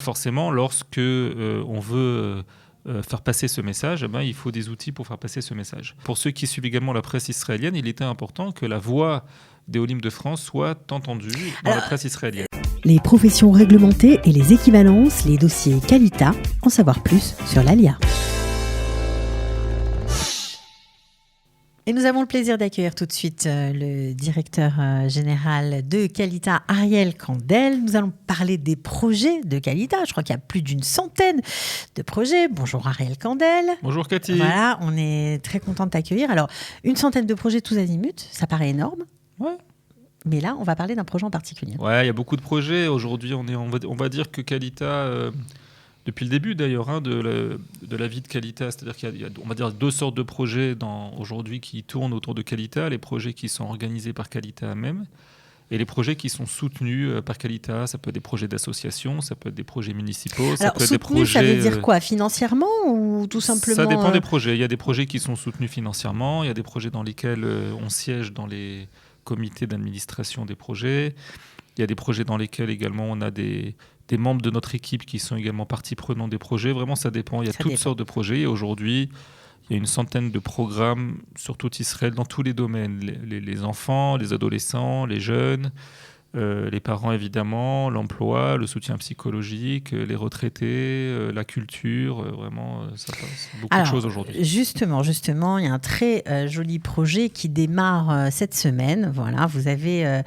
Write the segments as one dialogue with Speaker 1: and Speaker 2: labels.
Speaker 1: forcément, lorsque on veut faire passer ce message, il faut des outils pour faire passer ce message. Pour ceux qui suivent également la presse israélienne, il était important que la voix des Olim de France soit entendue dans la presse israélienne.
Speaker 2: Les professions réglementées et les équivalences, les dossiers Qualita, en savoir plus sur l'ALIA. Et nous avons le plaisir d'accueillir tout de suite le directeur général de Qualita, Ariel Kandel. Nous allons parler des projets de Qualita. Je crois qu'il y a plus d'une centaine de projets. Bonjour Ariel Kandel.
Speaker 1: Bonjour Cathy.
Speaker 2: Voilà, on est très content de t'accueillir. Alors, une centaine de projets tous azimuts, ça paraît énorme.
Speaker 1: Ouais.
Speaker 2: Mais là, on va parler d'un projet en particulier.
Speaker 1: Ouais, il y a beaucoup de projets. Aujourd'hui, on va dire que Qualita... depuis le début d'ailleurs de la vie de Qualita, c'est-à-dire qu'il y a on va dire deux sortes de projets aujourd'hui qui tournent autour de Qualita, les projets qui sont organisés par Qualita même et les projets qui sont soutenus par Qualita. Ça peut être des projets d'association, ça peut être des projets municipaux, ça peut être des projets...
Speaker 2: ça veut dire quoi, financièrement ou tout simplement
Speaker 1: Ça dépend des projets. Il y a des projets qui sont soutenus financièrement, il y a des projets dans lesquels on siège dans les comités d'administration des projets, il y a des projets dans lesquels également on a des membres de notre équipe qui sont également partie prenante des projets. Vraiment, ça dépend. Il y a toutes sortes de projets. Et aujourd'hui, il y a une centaine de programmes sur tout Israël, dans tous les domaines. Les enfants, les adolescents, les jeunes, les parents évidemment, l'emploi, le soutien psychologique, les retraités, la culture. Vraiment, ça passe beaucoup de choses aujourd'hui.
Speaker 2: Justement, il y a un très joli projet qui démarre cette semaine. Voilà, vous avez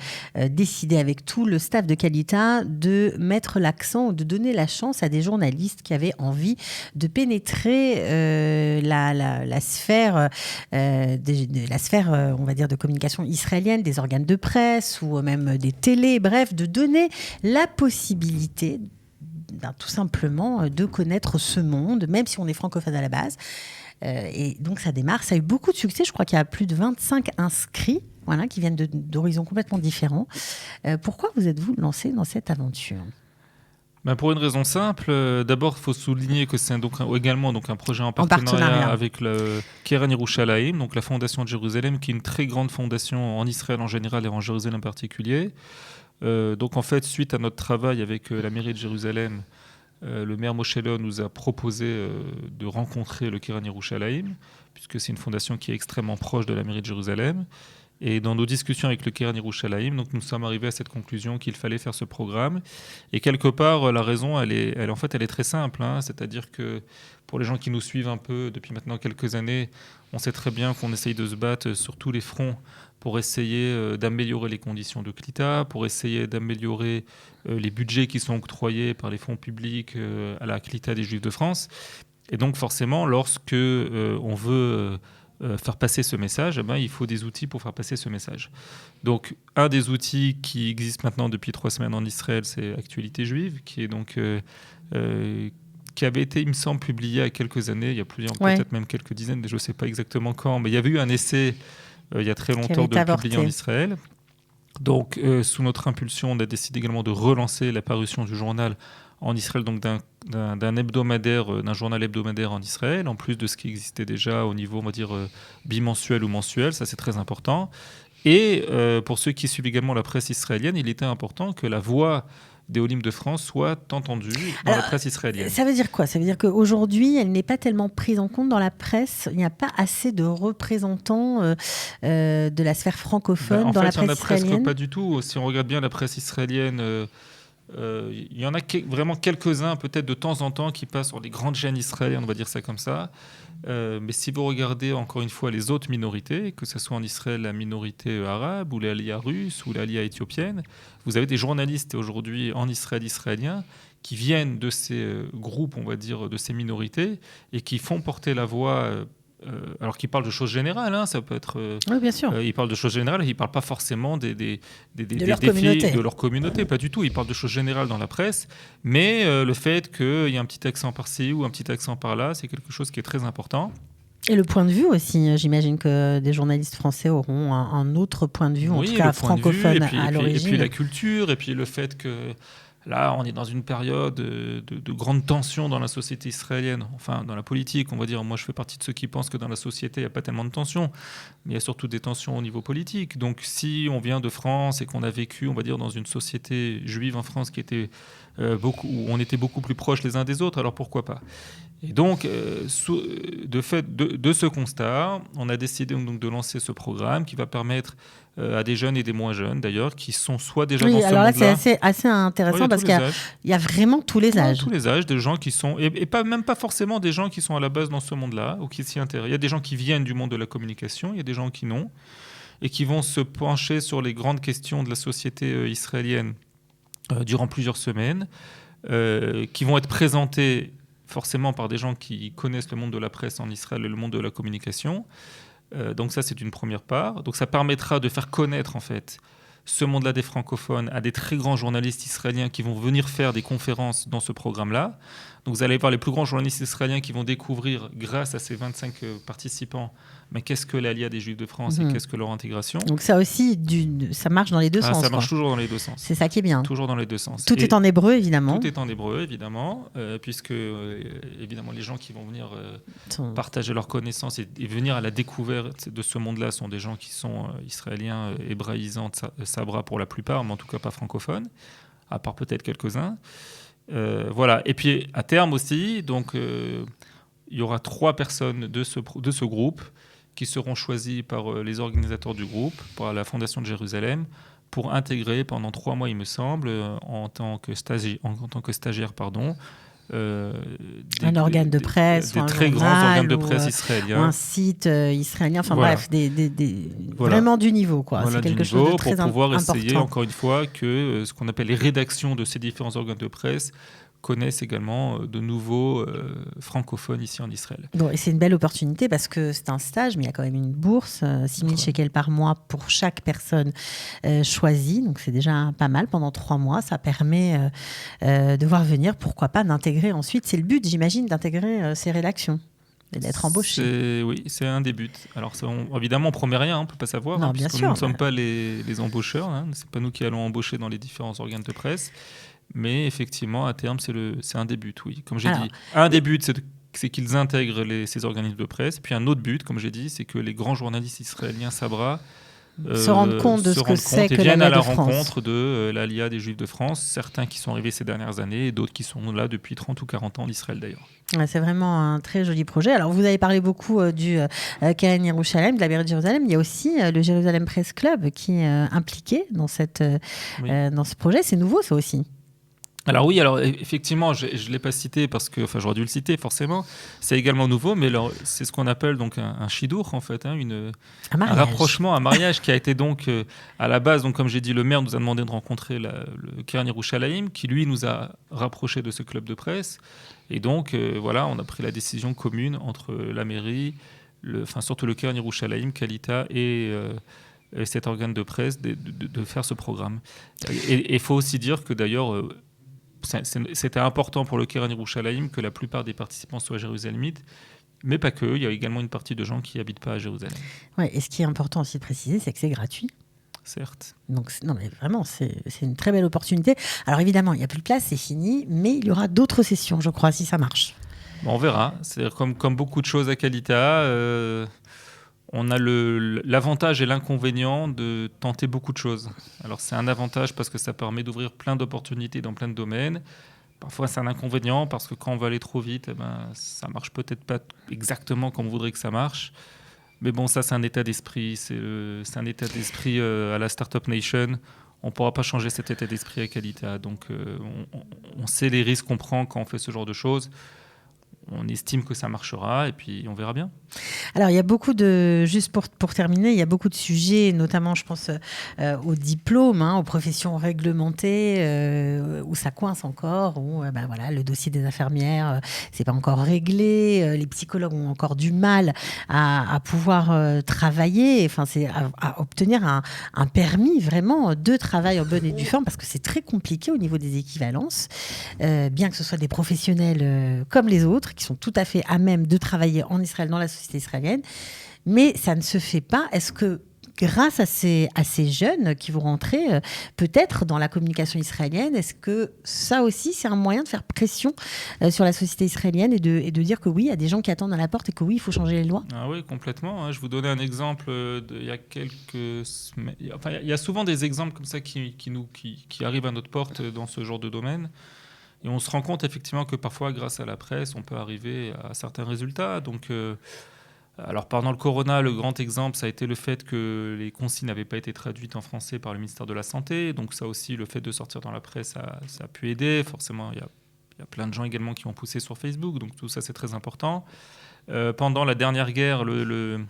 Speaker 2: décidé avec tout le staff de Qualita de mettre l'accent ou de donner la chance à des journalistes qui avaient envie de pénétrer la sphère, on va dire, de communication israélienne, des organes de presse ou même des télé, bref, de donner la possibilité tout simplement de connaître ce monde, même si on est francophone à la base. Et donc ça démarre, ça a eu beaucoup de succès, je crois qu'il y a plus de 25 inscrits, voilà, qui viennent d'horizons complètement différents. Pourquoi vous êtes-vous lancé dans cette aventure ?
Speaker 1: Pour une raison simple, d'abord il faut souligner que c'est également un projet en partenariat avec le Keren Yerushalayim, donc la Fondation de Jérusalem, qui est une très grande fondation en Israël en général et en Jérusalem en particulier. Donc en fait, suite à notre travail avec la mairie de Jérusalem, le maire Moshe Leon nous a proposé de rencontrer le Keren Yerushalayim, puisque c'est une fondation qui est extrêmement proche de la mairie de Jérusalem. Et dans nos discussions avec le Keren Yerushalayim, donc nous sommes arrivés à cette conclusion qu'il fallait faire ce programme. Et quelque part, la raison, elle est très simple. C'est-à-dire que pour les gens qui nous suivent un peu depuis maintenant quelques années, on sait très bien qu'on essaye de se battre sur tous les fronts pour essayer d'améliorer les conditions de Qualita, pour essayer d'améliorer les budgets qui sont octroyés par les fonds publics à la Qualita des Juifs de France. Et donc forcément, lorsque on veut... faire passer ce message, il faut des outils pour faire passer ce message. Donc, un des outils qui existe maintenant depuis 3 semaines en Israël, c'est Actualité Juive, qui est donc qui avait été, il me semble, publié il y a quelques années, il y a peut-être même quelques dizaines, je ne sais pas exactement quand, mais il y avait eu un essai il y a très longtemps de le publier en Israël. Donc, sous notre impulsion, on a décidé également de relancer la parution du journal en Israël, donc d'un hebdomadaire, d'un journal hebdomadaire en Israël, en plus de ce qui existait déjà au niveau, on va dire, bimensuel ou mensuel, ça c'est très important. Et pour ceux qui suivent également la presse israélienne, il était important que la voix des Olim de France soit entendue dans la presse israélienne.
Speaker 2: Ça veut dire quoi ? Ça veut dire qu'aujourd'hui, elle n'est pas tellement prise en compte dans la presse. Il n'y a pas assez de représentants de la sphère francophone dans la presse israélienne.
Speaker 1: En fait, il n'y en a presque pas du tout. Si on regarde bien la presse israélienne... il y en a vraiment quelques-uns, peut-être de temps en temps, qui passent sur les grandes chaînes israéliennes, on va dire ça comme ça. Mais si vous regardez encore une fois les autres minorités, que ce soit en Israël la minorité arabe, ou l'aliyah russe, ou l'aliyah éthiopienne, vous avez des journalistes aujourd'hui en Israël israélien qui viennent de ces groupes, on va dire, de ces minorités, et qui font porter la voix... alors qu'ils parlent de choses générales, ça peut être...
Speaker 2: oui, bien sûr.
Speaker 1: Ils parlent de choses générales, ils ne parlent pas forcément des
Speaker 2: leur
Speaker 1: défis de leur communauté, pas du tout. Ils parlent de choses générales dans la presse, mais le fait qu'il y ait un petit accent par-ci ou un petit accent par-là, c'est quelque chose qui est très important.
Speaker 2: Et le point de vue aussi, j'imagine que des journalistes français auront un autre point de vue, en tout cas francophone à l'origine.
Speaker 1: Et puis la culture, et puis le fait que... Là, on est dans une période de grande tension dans la société israélienne, enfin dans la politique, on va dire. Moi, je fais partie de ceux qui pensent que dans la société, il n'y a pas tellement de tensions, mais il y a surtout des tensions au niveau politique. Donc, si on vient de France et qu'on a vécu, on va dire, dans une société juive en France qui était où on était beaucoup plus proches les uns des autres, alors pourquoi pas ? Et donc, de ce constat, on a décidé donc de lancer ce programme qui va permettre à des jeunes et des moins jeunes, d'ailleurs, qui sont soit déjà dans ce monde-là...
Speaker 2: alors là, c'est assez intéressant parce qu'il y a vraiment tous les âges.
Speaker 1: Tous les âges, des gens qui sont... Et même pas forcément des gens qui sont à la base dans ce monde-là ou qui s'y intéressent. Il y a des gens qui viennent du monde de la communication, il y a des gens qui non, et qui vont se pencher sur les grandes questions de la société israélienne durant plusieurs semaines, qui vont être présentés forcément par des gens qui connaissent le monde de la presse en Israël et le monde de la communication. Donc ça, c'est une première part. Donc ça permettra de faire connaître, en fait, ce monde-là des francophones à des très grands journalistes israéliens qui vont venir faire des conférences dans ce programme-là. Donc vous allez voir les plus grands journalistes israéliens qui vont découvrir, grâce à ces 25 participants, mais qu'est-ce que l'Aliyah des Juifs de France et qu'est-ce que leur intégration.
Speaker 2: Donc ça aussi, ça marche dans les deux sens.
Speaker 1: Ça marche toujours dans les deux sens.
Speaker 2: C'est ça qui est bien.
Speaker 1: Toujours dans les deux sens.
Speaker 2: Tout est en hébreu, évidemment.
Speaker 1: Tout est en hébreu, évidemment, puisque évidemment les gens qui vont venir partager leurs connaissances et venir à la découverte de ce monde-là sont des gens qui sont israéliens, hébraïsants, sabra pour la plupart, mais en tout cas pas francophones, à part peut-être quelques-uns. Voilà. Et puis à terme aussi, donc il y aura 3 personnes de ce groupe qui seront choisies par les organisateurs du groupe, par la Fondation de Jérusalem, pour intégrer pendant 3 mois, il me semble, en tant que stagiaire,
Speaker 2: un organe de presse,
Speaker 1: des très grands organes de presse israéliens,
Speaker 2: un site israélien, enfin voilà. Bref, vraiment du niveau, quoi.
Speaker 1: Voilà,
Speaker 2: c'est quelque chose de très important.
Speaker 1: Pour pouvoir essayer, encore une fois, que ce qu'on appelle les rédactions de ces différents organes de presse connaissent également de nouveaux francophones ici en Israël.
Speaker 2: Bon, et c'est une belle opportunité parce que c'est un stage, mais il y a quand même une bourse, 6 000 shekels par mois pour chaque personne choisie. Donc c'est déjà pas mal pendant 3 mois. Ça permet de voir venir, pourquoi pas, d'intégrer ensuite. C'est le but, j'imagine, d'intégrer ces rédactions et d'être embauché.
Speaker 1: Oui, c'est un des buts. Alors évidemment, on ne promet rien, on ne peut pas savoir,
Speaker 2: non,
Speaker 1: puisque
Speaker 2: sûr,
Speaker 1: nous ne sommes pas les embaucheurs. Ce n'est pas nous qui allons embaucher dans les différents organes de presse. Mais effectivement, à terme, c'est un des buts, oui. Comme j'ai dit, un des buts, c'est qu'ils intègrent ces organismes de presse. Puis un autre but, comme j'ai dit, c'est que les grands journalistes israéliens Sabra
Speaker 2: se rendent compte de ce que c'est que
Speaker 1: viennent à la
Speaker 2: France.
Speaker 1: rencontre de l'Aliyah des Juifs de France, certains qui sont arrivés ces dernières années et d'autres qui sont là depuis 30 ou 40 ans en Israël d'ailleurs.
Speaker 2: C'est vraiment un très joli projet. Alors, vous avez parlé beaucoup du Keren Yerushalayim, de la mairie de Jérusalem. Il y a aussi le Jérusalem Press Club qui est impliqué dans ce projet. C'est nouveau, ça aussi.
Speaker 1: Alors oui, effectivement, je ne l'ai pas cité parce que, j'aurais dû le citer forcément. C'est également nouveau, mais c'est ce qu'on appelle donc un shidour en fait, un rapprochement, un mariage qui a été donc à la base, donc comme j'ai dit, le maire nous a demandé de rencontrer le Keren Yerushalayim, qui lui nous a rapprochés de ce club de presse, et donc voilà, on a pris la décision commune entre la mairie, surtout le Keren Yerushalayim, Kalita et cet organe de presse de faire ce programme. Et il faut aussi dire que d'ailleurs c'était important pour le Keren Yerushalayim que la plupart des participants soient jérusalemites, mais pas que. Il y a également une partie de gens qui n'habitent pas à Jérusalem.
Speaker 2: Ouais, et ce qui est important aussi de préciser, c'est que c'est gratuit.
Speaker 1: Certes.
Speaker 2: Donc, non, mais vraiment, c'est une très belle opportunité. Alors évidemment, il n'y a plus de place, c'est fini, mais il y aura d'autres sessions, je crois, si ça marche.
Speaker 1: Bon, on verra. C'est comme beaucoup de choses à Kalita. On a l'avantage et l'inconvénient de tenter beaucoup de choses. Alors c'est un avantage parce que ça permet d'ouvrir plein d'opportunités dans plein de domaines. Parfois c'est un inconvénient parce que quand on va aller trop vite, ça marche peut-être pas exactement comme on voudrait que ça marche. Mais bon, ça c'est un état d'esprit. C'est un état d'esprit à la Startup Nation. On ne pourra pas changer cet état d'esprit à Kalita. Donc on sait les risques qu'on prend quand on fait ce genre de choses. On estime que ça marchera et puis on verra bien.
Speaker 2: Alors, il y a beaucoup juste pour terminer, il y a beaucoup de sujets, notamment, je pense, aux diplômes, aux professions réglementées, où ça coince encore, où voilà, le dossier des infirmières, c'est pas encore réglé, les psychologues ont encore du mal à pouvoir travailler, c'est à obtenir un permis vraiment de travail en bonne et due forme, parce que c'est très compliqué au niveau des équivalences, bien que ce soit des professionnels comme les autres, qui sont tout à fait à même de travailler en Israël, dans la société israélienne, mais ça ne se fait pas. Est-ce que grâce à ces jeunes qui vont rentrer peut-être dans la communication israélienne, est-ce que ça aussi, c'est un moyen de faire pression sur la société israélienne et de dire que oui, il y a des gens qui attendent à la porte et que oui, il faut changer les lois?
Speaker 1: Ah oui, complètement. Je vous donnais un exemple il y a quelques semaines. Enfin, il y a souvent des exemples comme ça qui arrivent à notre porte dans ce genre de domaine. Et on se rend compte effectivement que parfois, grâce à la presse, on peut arriver à certains résultats. Donc, alors pendant le corona, le grand exemple, ça a été le fait que les consignes n'avaient pas été traduites en français par le ministère de la Santé. Donc ça aussi, le fait de sortir dans la presse, ça a pu aider. Forcément, il y a plein de gens également qui ont poussé sur Facebook. Donc tout ça, c'est très important. Pendant la dernière guerre, le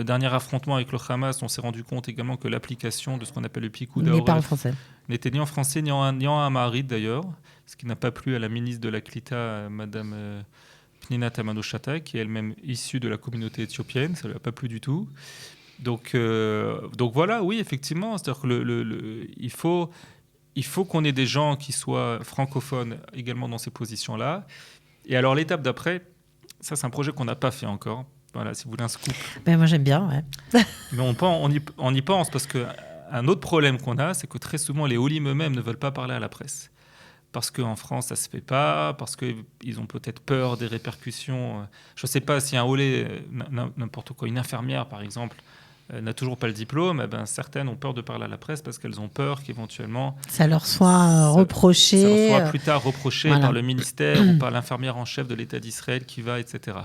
Speaker 1: dernier affrontement avec le Hamas, on s'est rendu compte également que l'application de ce qu'on appelle le Pikoud Haoref n'était ni en français ni en amharique d'ailleurs, ce qui n'a pas plu à la ministre de la Klita, Madame Pnina Tamano-Shata, qui est elle-même issue de la communauté éthiopienne. Ça ne lui a pas plu du tout. Donc voilà, oui, effectivement, c'est-à-dire que il faut qu'on ait des gens qui soient francophones également dans ces positions-là. Et alors l'étape d'après, ça c'est un projet qu'on n'a pas fait encore. Voilà, si vous voulez un scoop.
Speaker 2: Ben moi j'aime bien, ouais.
Speaker 1: Mais on y pense parce qu'un autre problème qu'on a, c'est que très souvent les Olim eux-mêmes ne veulent pas parler à la presse. Parce qu'en France, ça ne se fait pas, parce qu'ils ont peut-être peur des répercussions. Je ne sais pas si un Olé, n'importe quoi, une infirmière par exemple, n'a toujours pas le diplôme, certaines ont peur de parler à la presse parce qu'elles ont peur qu'éventuellement...
Speaker 2: Ça leur soit reproché.
Speaker 1: Ça leur soit plus tard reproché par le ministère ou par l'infirmière en chef de l'État d'Israël qui va, etc.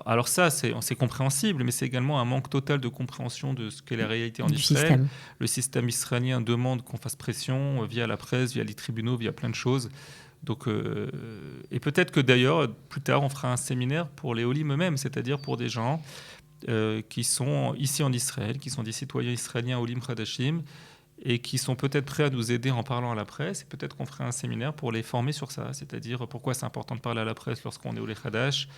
Speaker 1: Alors ça, c'est compréhensible, mais c'est également un manque total de compréhension de ce qu'est la réalité en Israël. Le système israélien demande qu'on fasse pression via la presse, via les tribunaux, via plein de choses. Donc, et peut-être que d'ailleurs, plus tard, on fera un séminaire pour les Olim eux-mêmes, c'est-à-dire pour des gens qui sont ici en Israël, qui sont des citoyens israéliens Olim Khadashim, et qui sont peut-être prêts à nous aider en parlant à la presse. Et peut-être qu'on ferait un séminaire pour les former sur ça, c'est-à-dire pourquoi c'est important de parler à la presse lorsqu'on est Olé Khadash,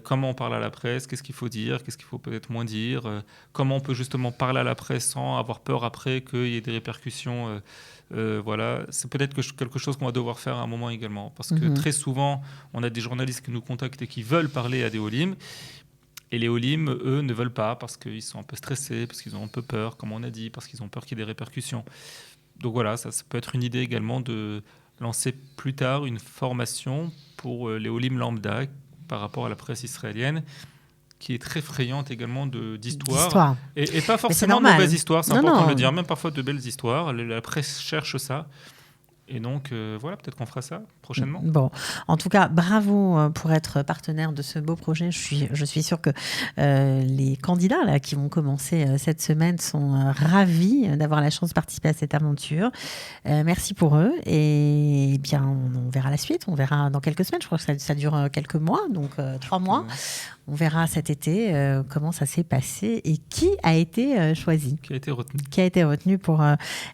Speaker 1: comment on parle à la presse, qu'est-ce qu'il faut dire, qu'est-ce qu'il faut peut-être moins dire, comment on peut justement parler à la presse sans avoir peur après qu'il y ait des répercussions. Voilà, c'est peut-être quelque chose qu'on va devoir faire à un moment également, parce que très souvent, on a des journalistes qui nous contactent et qui veulent parler à des Olim. Et les Olim, eux, ne veulent pas parce qu'ils sont un peu stressés, parce qu'ils ont un peu peur, comme on a dit, parce qu'ils ont peur qu'il y ait des répercussions. Donc voilà, ça peut être une idée également de lancer plus tard une formation pour les Olim lambda par rapport à la presse israélienne, qui est très friande également d'histoire. Et pas forcément de mauvaises histoires, c'est important de le dire, même parfois de belles histoires. La presse cherche ça. Et donc, voilà, peut-être qu'on fera ça prochainement.
Speaker 2: Bon, en tout cas, bravo pour être partenaire de ce beau projet. Je suis sûre que les candidats là, qui vont commencer cette semaine sont ravis d'avoir la chance de participer à cette aventure. Merci pour eux. Et bien, on verra la suite. On verra dans quelques semaines. Je crois que ça dure quelques mois, donc 3 mois. On verra cet été comment ça s'est passé et qui a été choisi.
Speaker 1: Qui a été retenu.
Speaker 2: Qui a été retenu pour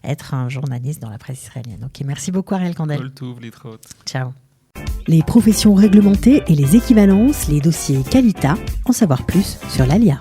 Speaker 2: être un journaliste dans la presse israélienne. Ok, merci beaucoup Ariel Kandel.
Speaker 1: Ciao.
Speaker 2: Les professions réglementées et les équivalences, les dossiers Qualita, en savoir plus sur l'ALIA.